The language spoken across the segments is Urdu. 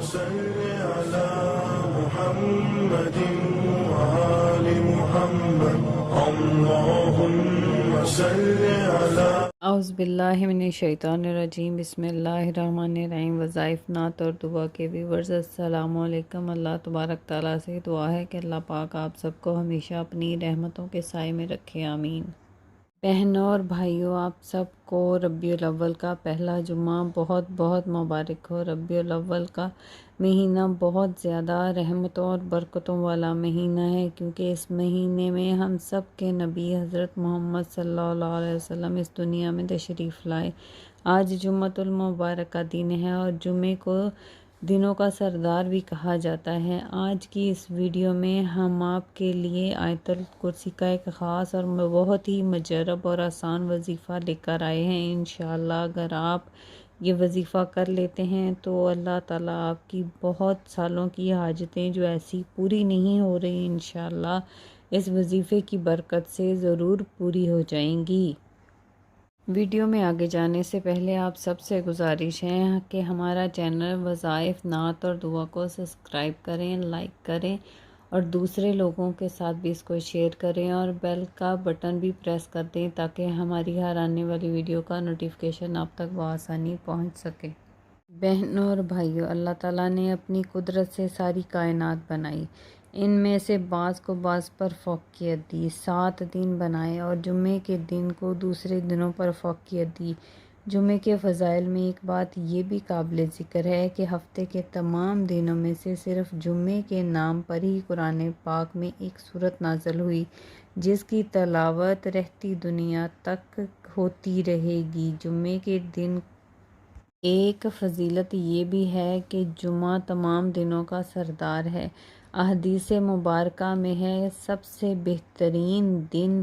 صل على محمد وآل محمد اللهم صل على اعوذ باللہ من الشیطان الرجیم، بسم اللہ الرحمن الرحیم۔ وظائف نعت اور دعا کے ویورز، السلام علیکم۔ اللہ تبارک تعالیٰ سے دعا ہے کہ اللہ پاک آپ سب کو ہمیشہ اپنی رحمتوں کے سائے میں رکھے، آمین۔ بہنوں اور بھائیوں، آپ سب کو ربیع الاول کا پہلا جمعہ بہت بہت مبارک ہو۔ ربیع الاول کا مہینہ بہت زیادہ رحمتوں اور برکتوں والا مہینہ ہے، کیونکہ اس مہینے میں ہم سب کے نبی حضرت محمد صلی اللہ علیہ وسلم اس دنیا میں تشریف لائے۔ آج جمعۃ المبارک کا دن ہے اور جمعے کو دنوں کا سردار بھی کہا جاتا ہے۔ آج کی اس ویڈیو میں ہم آپ کے لیے آیت الکرسی کا ایک خاص اور بہت ہی مجرب اور آسان وظیفہ لے کر آئے ہیں۔ انشاءاللہ اگر آپ یہ وظیفہ کر لیتے ہیں تو اللہ تعالیٰ آپ کی بہت سالوں کی حاجتیں جو ایسی پوری نہیں ہو رہی، انشاءاللہ اس وظیفے کی برکت سے ضرور پوری ہو جائیں گی۔ ویڈیو میں آگے جانے سے پہلے آپ سب سے گزارش ہے کہ ہمارا چینل وظائف نعت اور دعا کو سبسکرائب کریں، لائک کریں اور دوسرے لوگوں کے ساتھ بھی اس کو شیئر کریں اور بیل کا بٹن بھی پریس کر دیں تاکہ ہماری ہر آنے والی ویڈیو کا نوٹیفیکیشن آپ تک بآسانی پہنچ سکے۔ بہنوں اور بھائیوں، اللہ تعالیٰ نے اپنی قدرت سے ساری کائنات بنائی، ان میں سے بعض کو بعض پر فوقیت دی، 7 دن بنائے اور جمعے کے دن کو دوسرے دنوں پر فوقیت دی۔ جمعے کے فضائل میں ایک بات یہ بھی قابل ذکر ہے کہ ہفتے کے تمام دنوں میں سے صرف جمعے کے نام پر ہی قرآن پاک میں ایک سورت نازل ہوئی، جس کی تلاوت رہتی دنیا تک ہوتی رہے گی۔ جمعے کے دن ایک فضیلت یہ بھی ہے کہ جمعہ تمام دنوں کا سردار ہے۔ احادیث مبارکہ میں ہے سب سے بہترین دن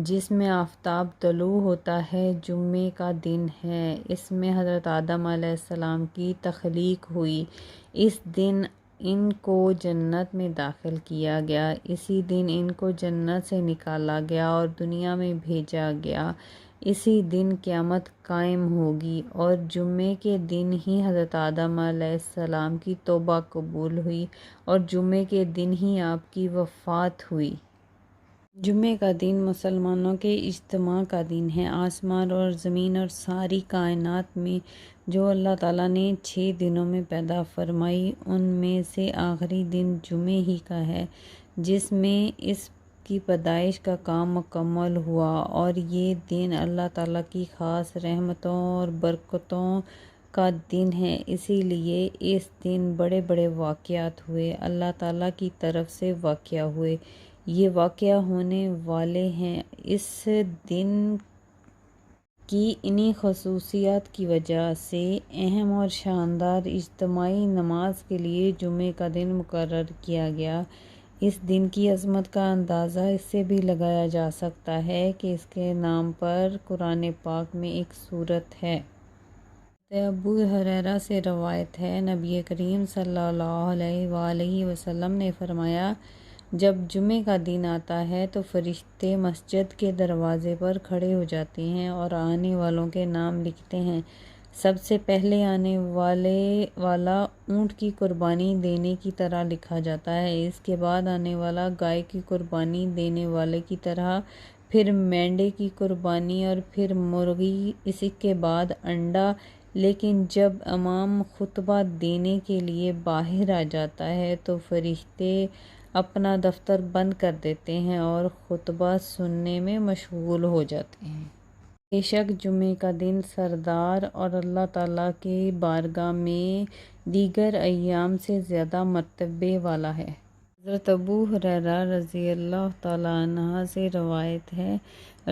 جس میں آفتاب طلوع ہوتا ہے جمعے کا دن ہے۔ اس میں حضرت آدم علیہ السلام کی تخلیق ہوئی، اس دن ان کو جنت میں داخل کیا گیا، اسی دن ان کو جنت سے نکالا گیا اور دنیا میں بھیجا گیا، اسی دن قیامت قائم ہوگی اور جمعے کے دن ہی حضرت آدم علیہ السلام کی توبہ قبول ہوئی اور جمعے کے دن ہی آپ کی وفات ہوئی۔ جمعے کا دن مسلمانوں کے اجتماع کا دن ہے۔ آسمان اور زمین اور ساری کائنات میں جو اللہ تعالیٰ نے 6 دنوں میں پیدا فرمائی، ان میں سے آخری دن جمعے ہی کا ہے، جس میں اس کی پیدائش کا کام مکمل ہوا، اور یہ دن اللہ تعالیٰ کی خاص رحمتوں اور برکتوں کا دن ہے۔ اسی لیے اس دن بڑے بڑے واقعات ہوئے، اللہ تعالیٰ کی طرف سے واقعہ ہوئے، یہ واقعہ ہونے والے ہیں۔ اس دن کی انہی خصوصیات کی وجہ سے اہم اور شاندار اجتماعی نماز کے لیے جمعے کا دن مقرر کیا گیا۔ اس دن کی عظمت کا اندازہ اس سے بھی لگایا جا سکتا ہے کہ اس کے نام پر قرآن پاک میں ایک سورت ہے۔ ابو ہریرہ سے روایت ہے، نبی کریم صلی اللہ علیہ وآلہ وسلم نے فرمایا، جب جمعے کا دن آتا ہے تو فرشتے مسجد کے دروازے پر کھڑے ہو جاتے ہیں اور آنے والوں کے نام لکھتے ہیں۔ سب سے پہلے آنے والا اونٹ کی قربانی دینے کی طرح لکھا جاتا ہے، اس کے بعد آنے والا گائے کی قربانی دینے والے کی طرح، پھر مینڈے کی قربانی اور پھر مرغی، اسی کے بعد انڈا۔ لیکن جب امام خطبہ دینے کے لیے باہر آ جاتا ہے تو فرشتے اپنا دفتر بند کر دیتے ہیں اور خطبہ سننے میں مشغول ہو جاتے ہیں۔ بے شک جمعے کا دن سردار اور اللہ تعالیٰ کی بارگاہ میں دیگر ایام سے زیادہ مرتبے والا ہے۔ حضرت ابو ہریرہ رضی اللہ تعالیٰ عنہ سے روایت ہے،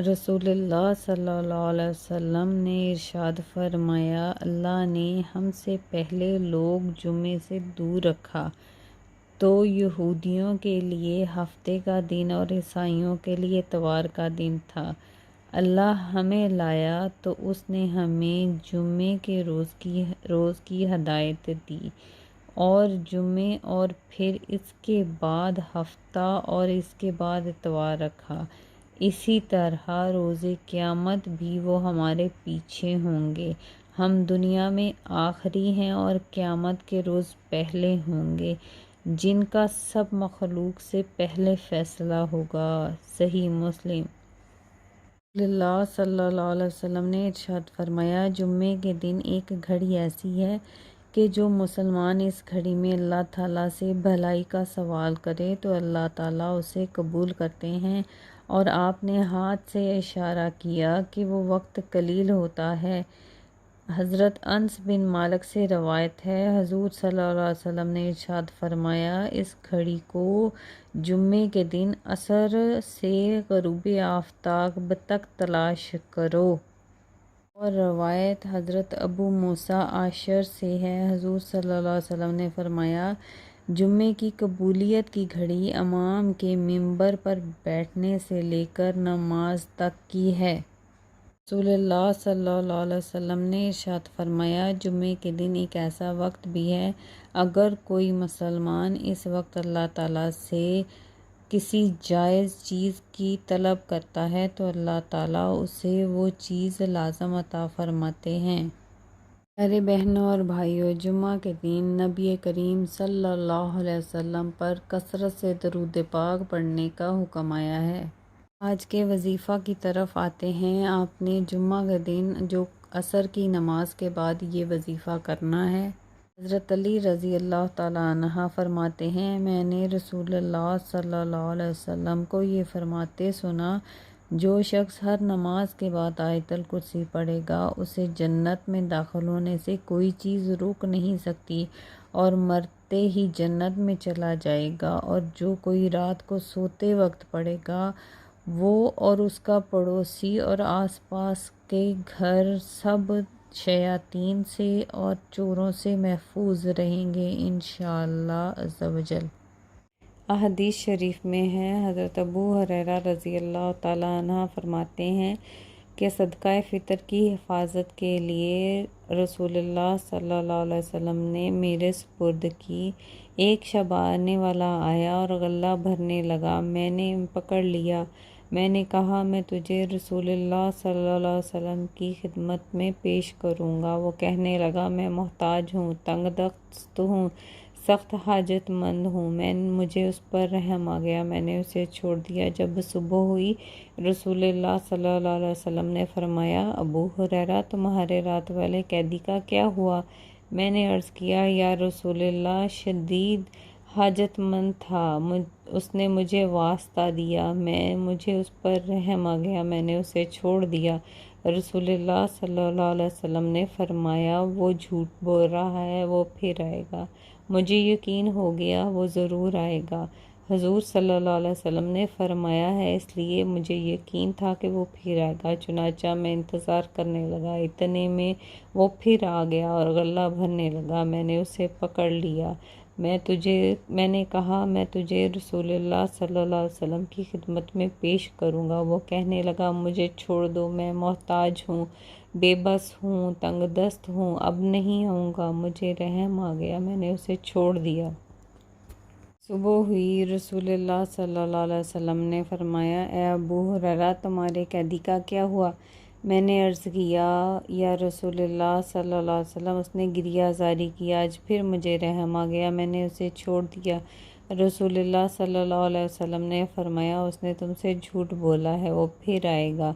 رسول اللہ صلی اللہ علیہ وسلم نے ارشاد فرمایا، اللہ نے ہم سے پہلے لوگ جمعے سے دور رکھا تو یہودیوں کے لیے ہفتے کا دن اور عیسائیوں کے لیے اتوار کا دن تھا۔ اللہ ہمیں لایا تو اس نے ہمیں جمعے کے روز کی ہدایت دی اور جمعے اور پھر اس کے بعد ہفتہ اور اس کے بعد اتوار رکھا۔ اسی طرح روز قیامت بھی وہ ہمارے پیچھے ہوں گے، ہم دنیا میں آخری ہیں اور قیامت کے روز پہلے ہوں گے، جن کا سب مخلوق سے پہلے فیصلہ ہوگا۔ صحیح مسلم۔ رسول اللہ صلی اللہ علیہ وسلم نے ارشاد فرمایا، جمعے کے دن ایک گھڑی ایسی ہے کہ جو مسلمان اس گھڑی میں اللہ تعالیٰ سے بھلائی کا سوال کرے تو اللہ تعالیٰ اسے قبول کرتے ہیں، اور آپ نے ہاتھ سے اشارہ کیا کہ وہ وقت قلیل ہوتا ہے۔ حضرت انس بن مالک سے روایت ہے، حضور صلی اللہ علیہ وسلم نے ارشاد فرمایا، اس گھڑی کو جمعے کے دن عصر سے غروب آفتاب تک تلاش کرو۔ اور روایت حضرت ابو موسیٰ عاشر سے ہے، حضور صلی اللہ علیہ وسلم نے فرمایا، جمعے کی قبولیت کی گھڑی امام کے منبر پر بیٹھنے سے لے کر نماز تک کی ہے۔ رسول اللہ صلی اللہ علیہ وسلم نے ارشاد فرمایا، جمعے کے دن ایک ایسا وقت بھی ہے، اگر کوئی مسلمان اس وقت اللہ تعالیٰ سے کسی جائز چیز کی طلب کرتا ہے تو اللہ تعالیٰ اسے وہ چیز لازم عطا فرماتے ہیں۔ پیارے بہنوں اور بھائیوں، جمعہ کے دن نبی کریم صلی اللہ علیہ وسلم پر کثرت سے درود پاک پڑھنے کا حکم آیا ہے۔ آج کے وظیفہ کی طرف آتے ہیں۔ آپ نے جمعہ کے دن جو عصر کی نماز کے بعد یہ وظیفہ کرنا ہے۔ حضرت علی رضی اللہ تعالیٰ عنہ فرماتے ہیں، میں نے رسول اللہ صلی اللہ علیہ وسلم کو یہ فرماتے سنا، جو شخص ہر نماز کے بعد آیت الکرسی پڑھے گا، اسے جنت میں داخل ہونے سے کوئی چیز روک نہیں سکتی اور مرتے ہی جنت میں چلا جائے گا، اور جو کوئی رات کو سوتے وقت پڑھے گا، وہ اور اس کا پڑوسی اور آس پاس کے گھر سب شیاطین سے اور چوروں سے محفوظ رہیں گے انشاءاللہ عز و جل۔ احادیث شریف میں ہے، حضرت ابو ہریرہ رضی اللہ تعالیٰ عنہ فرماتے ہیں کہ صدقہ فطر کی حفاظت کے لیے رسول اللہ صلی اللہ علیہ وسلم نے میرے سپرد کی۔ ایک شب آنے والا آیا اور غلہ بھرنے لگا، میں نے پکڑ لیا۔ میں نے کہا، میں تجھے رسول اللہ صلی اللہ علیہ وسلم کی خدمت میں پیش کروں گا۔ وہ کہنے لگا، میں محتاج ہوں، تنگ دست ہوں، سخت حاجت مند ہوں۔ مجھے اس پر رحم آ گیا، میں نے اسے چھوڑ دیا۔ جب صبح ہوئی، رسول اللہ صلی اللہ علیہ وسلم نے فرمایا، ابو ہریرہ، تمہارے رات والے قیدی کا کیا ہوا؟ میں نے عرض کیا، یا رسول اللہ، شدید حاجت مند تھا، اس نے مجھے واسطہ دیا، مجھے اس پر رحم آ گیا، میں نے اسے چھوڑ دیا۔ رسول اللہ صلی اللہ علیہ وسلم نے فرمایا، وہ جھوٹ بول رہا ہے، وہ پھر آئے گا۔ مجھے یقین ہو گیا وہ ضرور آئے گا۔ حضور صلی اللہ علیہ وسلم نے فرمایا ہے، اس لیے مجھے یقین تھا کہ وہ پھر آئے گا، چنانچہ میں انتظار کرنے لگا۔ اتنے میں وہ پھر آ گیا اور غلہ بھرنے لگا، میں نے اسے پکڑ لیا۔ میں نے کہا، میں تجھے رسول اللہ صلی اللہ علیہ وسلم کی خدمت میں پیش کروں گا۔ وہ کہنے لگا، مجھے چھوڑ دو، میں محتاج ہوں، بے بس ہوں، تنگ دست ہوں، اب نہیں آؤں گا۔ مجھے رحم آ گیا، میں نے اسے چھوڑ دیا۔ صبح ہوئی، رسول اللہ صلی اللہ علیہ وسلم نے فرمایا، اے ابو ہریرہ، تمہارے قیدی کا کیا ہوا؟ میں نے عرض کیا، یا رسول اللہ صلی اللہ علیہ وسلم، اس نے گریہ زاری کی، آج پھر مجھے رحم آ گیا، میں نے اسے چھوڑ دیا۔ رسول اللہ صلی اللہ علیہ وسلم نے فرمایا، اس نے تم سے جھوٹ بولا ہے، وہ پھر آئے گا۔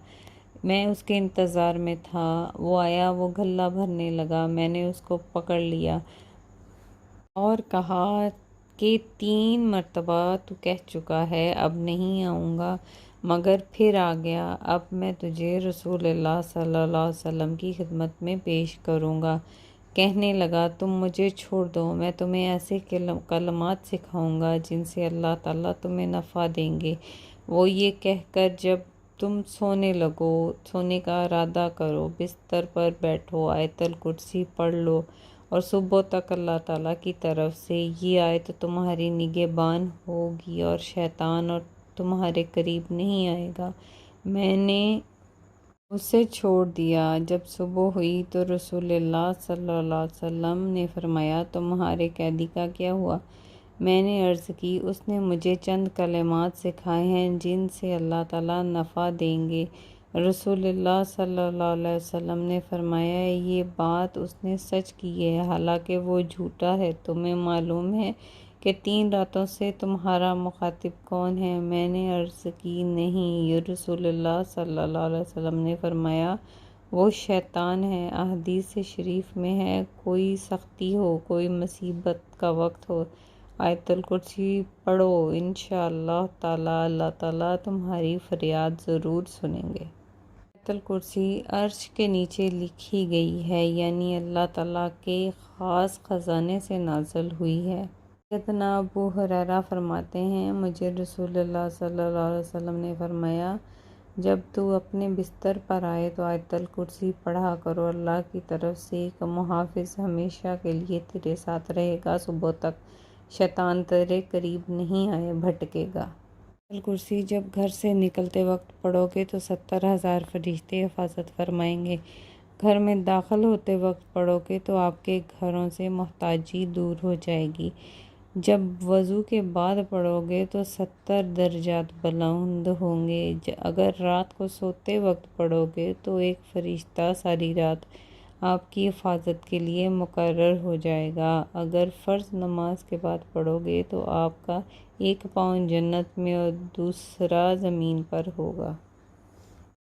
میں اس کے انتظار میں تھا، وہ آیا، وہ غلہ بھرنے لگا، میں نے اس کو پکڑ لیا اور کہا کہ 3 مرتبہ تو کہہ چکا ہے، اب نہیں آؤں گا، مگر پھر آ گیا۔ اب میں تجھے رسول اللہ صلی اللہ علیہ وسلم کی خدمت میں پیش کروں گا۔ کہنے لگا، تم مجھے چھوڑ دو، میں تمہیں ایسے کلمات سکھاؤں گا جن سے اللہ تعالیٰ تمہیں نفع دیں گے۔ وہ یہ کہہ کر، جب تم سونے لگو، سونے کا ارادہ کرو، بستر پر بیٹھو، آیت الکرسی پڑھ لو، اور صبح تک اللہ تعالیٰ کی طرف سے یہ آیت تمہاری نگہبان ہوگی اور شیطان اور تمہارے قریب نہیں آئے گا۔ میں نے اسے چھوڑ دیا۔ جب صبح ہوئی تو رسول اللہ صلی اللہ علیہ وسلم نے فرمایا، تمہارے قیدی کا کیا ہوا؟ میں نے عرض کی، اس نے مجھے چند کلمات سکھائے ہیں جن سے اللہ تعالیٰ نفع دیں گے۔ رسول اللہ صلی اللہ علیہ وسلم نے فرمایا یہ بات اس نے سچ کی ہے، حالانکہ وہ جھوٹا ہے۔ تمہیں معلوم ہے کہ 3 راتوں سے تمہارا مخاطب کون ہے؟ میں نے عرض کی نہیں۔ یہ رسول اللہ صلی اللہ علیہ وسلم نے فرمایا وہ شیطان ہے۔ احادیث شریف میں ہے کوئی سختی ہو، کوئی مصیبت کا وقت ہو، آیت الکرسی پڑھو، انشاءاللہ تعالی اللہ تعالیٰ تمہاری فریاد ضرور سنیں گے۔ آیت الکرسی عرش کے نیچے لکھی گئی ہے، یعنی اللہ تعالیٰ کے خاص خزانے سے نازل ہوئی ہے۔ سیدنا ابو ہریرہ فرماتے ہیں مجھے رسول اللہ صلی اللہ علیہ وسلم نے فرمایا جب تو اپنے بستر پر آئے تو آیت الکرسی پڑھا کرو، اللہ کی طرف سے ایک محافظ ہمیشہ کے لیے تیرے ساتھ رہے گا، صبح تک شیطان تیرے قریب نہیں آئے بھٹکے گا۔ آیت الکرسی جب گھر سے نکلتے وقت پڑھو گے تو 70,000 فرشتے حفاظت فرمائیں گے۔ گھر میں داخل ہوتے وقت پڑھو گے تو آپ کے گھروں سے محتاجی دور ہو جائے گی۔ جب وضو کے بعد پڑھو گے تو 70 درجات بلند ہوں گے۔ اگر رات کو سوتے وقت پڑھو گے تو ایک فرشتہ ساری رات آپ کی حفاظت کے لیے مقرر ہو جائے گا۔ اگر فرض نماز کے بعد پڑھو گے تو آپ کا ایک پاؤں جنت میں اور دوسرا زمین پر ہوگا۔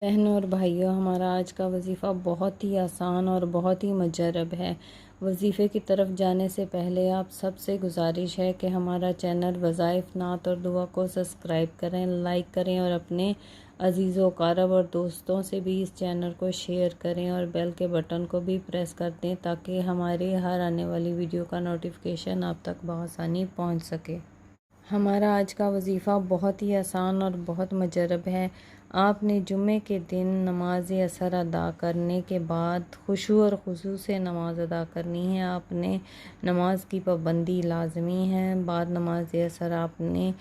بہنوں اور بھائیوں، ہمارا آج کا وظیفہ بہت ہی آسان اور بہت ہی مجرب ہے۔ وظیفے کی طرف جانے سے پہلے آپ سب سے گزارش ہے کہ ہمارا چینل وظائف نعت اور دعا کو سبسکرائب کریں، لائک کریں اور اپنے عزیز و اقارب اور دوستوں سے بھی اس چینل کو شیئر کریں اور بیل کے بٹن کو بھی پریس کر دیں تاکہ ہمارے ہر آنے والی ویڈیو کا نوٹیفیکیشن آپ تک بآسانی پہنچ سکے۔ ہمارا آج کا وظیفہ بہت ہی آسان اور بہت مجرب ہے۔ آپ نے جمعے کے دن نماز اثر ادا کرنے کے بعد خشوع اور خضوع سے نماز ادا کرنی ہے۔ آپ نے نماز کی پابندی لازمی ہے۔ بعد نماز اثر آپ نے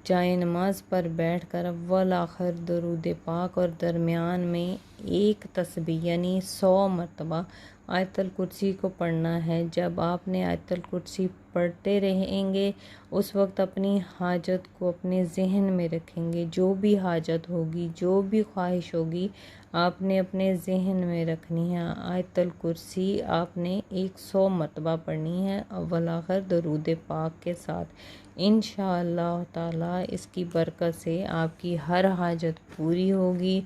جائے نماز پر بیٹھ کر اول آخر درود پاک اور درمیان میں ایک تسبیح یعنی 100 مرتبہ آیت الکرسی کو پڑھنا ہے۔ جب آپ نے آیت الکرسی پڑھتے رہیں گے اس وقت اپنی حاجت کو اپنے ذہن میں رکھیں گے۔ جو بھی حاجت ہوگی، جو بھی خواہش ہوگی آپ نے اپنے ذہن میں رکھنی ہے۔ آیت الکرسی آپ نے 100 مرتبہ پڑھنی ہے اول آخر درود پاک کے ساتھ۔ انشاءاللہ تعالی اس کی برکت سے آپ کی ہر حاجت پوری ہوگی۔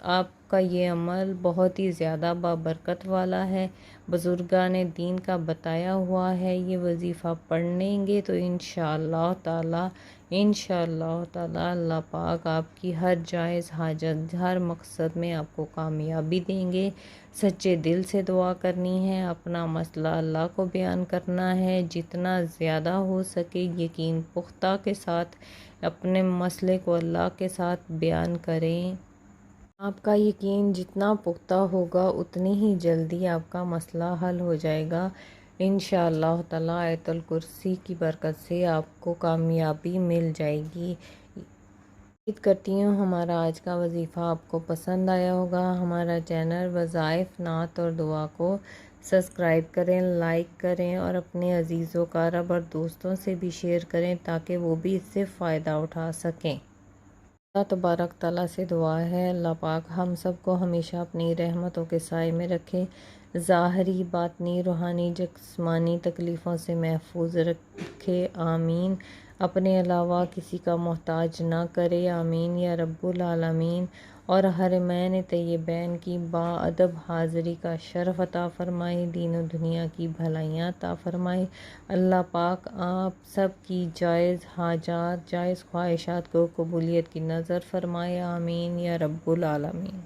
آپ کا یہ عمل بہت ہی زیادہ بابرکت والا ہے، بزرگان دین کا بتایا ہوا ہے۔ یہ وظیفہ پڑھ لیں گے تو انشاءاللہ تعالی اللہ پاک آپ کی ہر جائز حاجت، ہر مقصد میں آپ کو کامیابی دیں گے۔ سچے دل سے دعا کرنی ہے، اپنا مسئلہ اللہ کو بیان کرنا ہے، جتنا زیادہ ہو سکے یقین پختہ کے ساتھ اپنے مسئلے کو اللہ کے ساتھ بیان کریں۔ آپ کا یقین جتنا پختہ ہوگا اتنی ہی جلدی آپ کا مسئلہ حل ہو جائے گا۔ انشاءاللہ تعالی آیت الکرسی کی برکت سے آپ کو کامیابی مل جائے گی۔ امید کرتی ہوں ہمارا آج کا وظیفہ آپ کو پسند آیا ہوگا۔ ہمارا چینل وظائف نعت اور دعا کو سبسکرائب کریں، لائک کریں اور اپنے عزیز و اقارب اور دوستوں سے بھی شیئر کریں تاکہ وہ بھی اس سے فائدہ اٹھا سکیں۔ اللہ تبارک تعالیٰ سے دعا ہے اللہ پاک ہم سب کو ہمیشہ اپنی رحمتوں کے سائے میں رکھے، ظاہری، باطنی، روحانی، جسمانی تکلیفوں سے محفوظ رکھے، آمین۔ اپنے علاوہ کسی کا محتاج نہ کرے، آمین یا رب العالمین۔ اور حرمین طیبین کی باادب حاضری کا شرف عطا فرمائے، دین و دنیا کی بھلائیاں عطا فرمائے۔ اللہ پاک آپ سب کی جائز حاجات، جائز خواہشات کو قبولیت کی نظر فرمائے، آمین یا رب العالمین۔